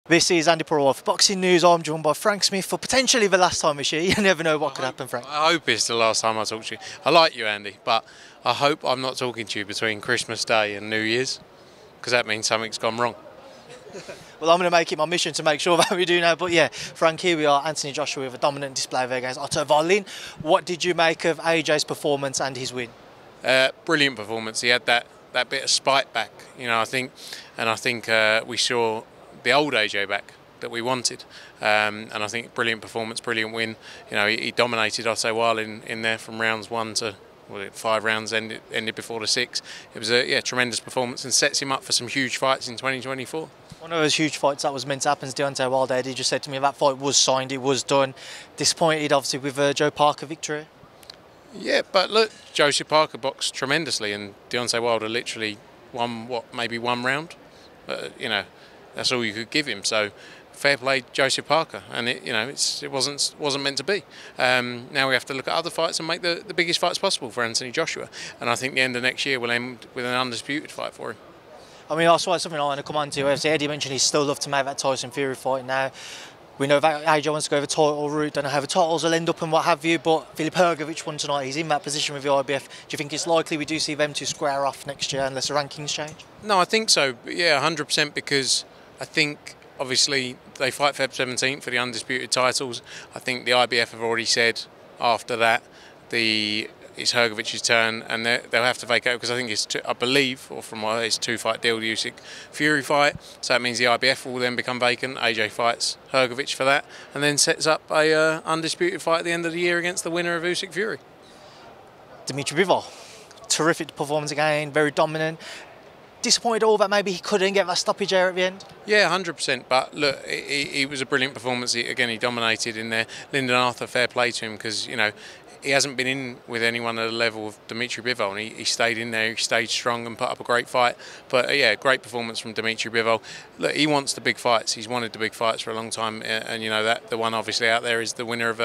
This is Andy Purewal for Boxing News. I'm joined by Frank Smith for potentially the last time this year. You never know what could happen, Frank. I hope it's the last time I talk to you. I like you, Andy, but I hope I'm not talking to you between Christmas Day and New Year's, because that means something's gone wrong. Well, I'm going to make it my mission to make sure that we do now. But yeah, Frank, here we are, Anthony Joshua with a dominant display there against Otto Wallin. What did you make of AJ's performance and his win? Brilliant performance. He had that bit of spite back, I think we saw the old AJ back that we wanted, and I think brilliant performance, brilliant win. He dominated Otto Wallin in there from rounds 1 to 5 rounds, ended before the 6. It was a tremendous performance and sets him up for some huge fights in 2024. One of those huge fights that was meant to happen is Deontay Yarde. He just said to me that fight was signed, it was done. Disappointed obviously with Joe Parker victory. Yeah, but look, Joseph Parker boxed tremendously and Deontay Wilder literally won maybe one round. That's all you could give him. So fair play, Joseph Parker, and it wasn't meant to be. Now we have to look at other fights and make the biggest fights possible for Anthony Joshua, and I think the end of next year will end with an undisputed fight for him. I mean, that's something I want to come on to. Obviously, Eddie mentioned he'd still love to make that Tyson Fury fight now. We know that AJ wants to go the title route, don't know how the titles will end up and what have you, but Hrgovic won tonight, he's in that position with the IBF. Do you think it's likely we do see them two square off next year unless the rankings change? No, I think so, yeah, 100%, because I think obviously they fight Feb 17th for the undisputed titles. I think the IBF have already said after that it's Hrgovic's turn, and they'll have to vacate because I think I believe, or from what it's a 2-fight deal, the Usyk Fury fight. So that means the IBF will then become vacant. AJ fights Hrgovic for that, and then sets up a undisputed fight at the end of the year against the winner of Usyk Fury. Bivol, terrific performance again, very dominant. Disappointed all that maybe he couldn't get that stoppage there at the end? Yeah, 100%. But look, it was a brilliant performance. He dominated in there. Lyndon Arthur, fair play to him, because he hasn't been in with anyone at the level of Dimitri Bivol, and he stayed in there, he stayed strong and put up a great fight. But yeah, great performance from Dimitri Bivol. Look, he wants the big fights, he's wanted the big fights for a long time, and that the one obviously out there is the winner of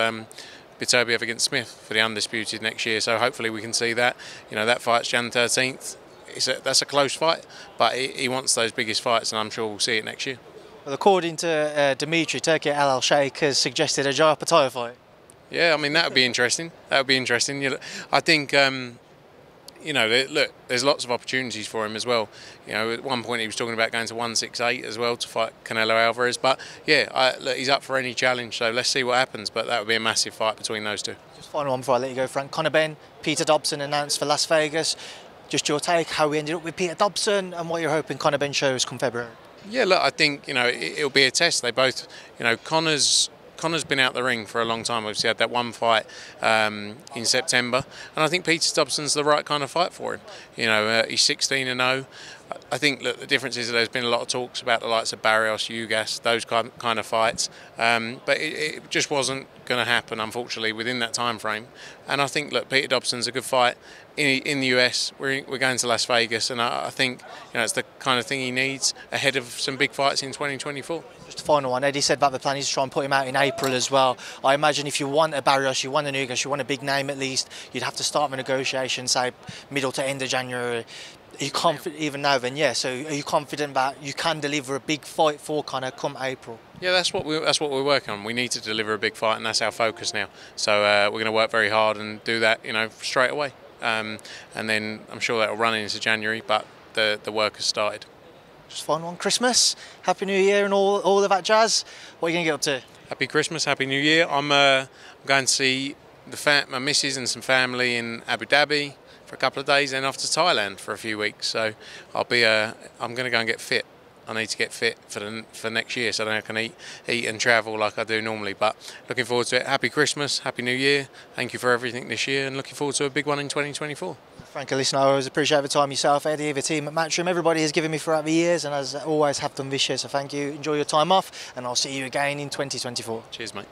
Bitobiev against Smith for the undisputed next year, so hopefully we can see that. That fight's Jan 13th. That's a close fight, but he wants those biggest fights, and I'm sure we'll see it next year. Well, according to Dimitri, Turkey Al Sheikh has suggested a Opetaia fight. Yeah, I mean, that would be interesting. That would be interesting. I think, look, there's lots of opportunities for him as well. At one point he was talking about going to 168 as well to fight Canelo Alvarez. But yeah, look, he's up for any challenge. So let's see what happens. But that would be a massive fight between those two. Just final one before I let you go, Frank. Conor, Benn, Peter Dobson announced for Las Vegas. Just your take, how we ended up with Peter Dobson and what you're hoping Conor Benn shows come February. Yeah, look, I think it'll be a test. They both, Conor's been out the ring for a long time. Obviously had that one fight in September, and I think Peter Dobson's the right kind of fight for him. He's 16-0. I think the difference is that there's been a lot of talks about the likes of Barrios, Ugas, those kind of fights, but it just wasn't going to happen, unfortunately, within that time frame. And I think, look, Peter Dobson's a good fight in the US. We're going to Las Vegas, and I think it's the kind of thing he needs ahead of some big fights in 2024. Just a final one. Eddie said that the plan is to try and put him out in April as well. I imagine if you want a Barrios, you want a Ugas, you want a big name at least, you'd have to start the negotiation, say, middle to end of January. Are you confident, even now then, yeah, so are you confident that you can deliver a big fight for Conor come April? Yeah, that's what we're working on. We need to deliver a big fight, and that's our focus now. So we're going to work very hard and do that, straight away. And then I'm sure that'll run into January, but the work has started. Just final one, Christmas, Happy New Year and all of that jazz. What are you going to get up to? Happy Christmas, Happy New Year. I'm going to see my missus and some family in Abu Dhabi for a couple of days, then off to Thailand for a few weeks. So I'm going to go and get fit. I need to get fit for next year, so then I can eat and travel like I do normally. But looking forward to it. Happy Christmas, Happy New Year. Thank you for everything this year, and looking forward to a big one in 2024. Frank, listen, I always appreciate the time yourself, Eddie, the team at Matchroom. Everybody has given me throughout the years, and as always have done this year. So thank you. Enjoy your time off, and I'll see you again in 2024. Cheers, mate.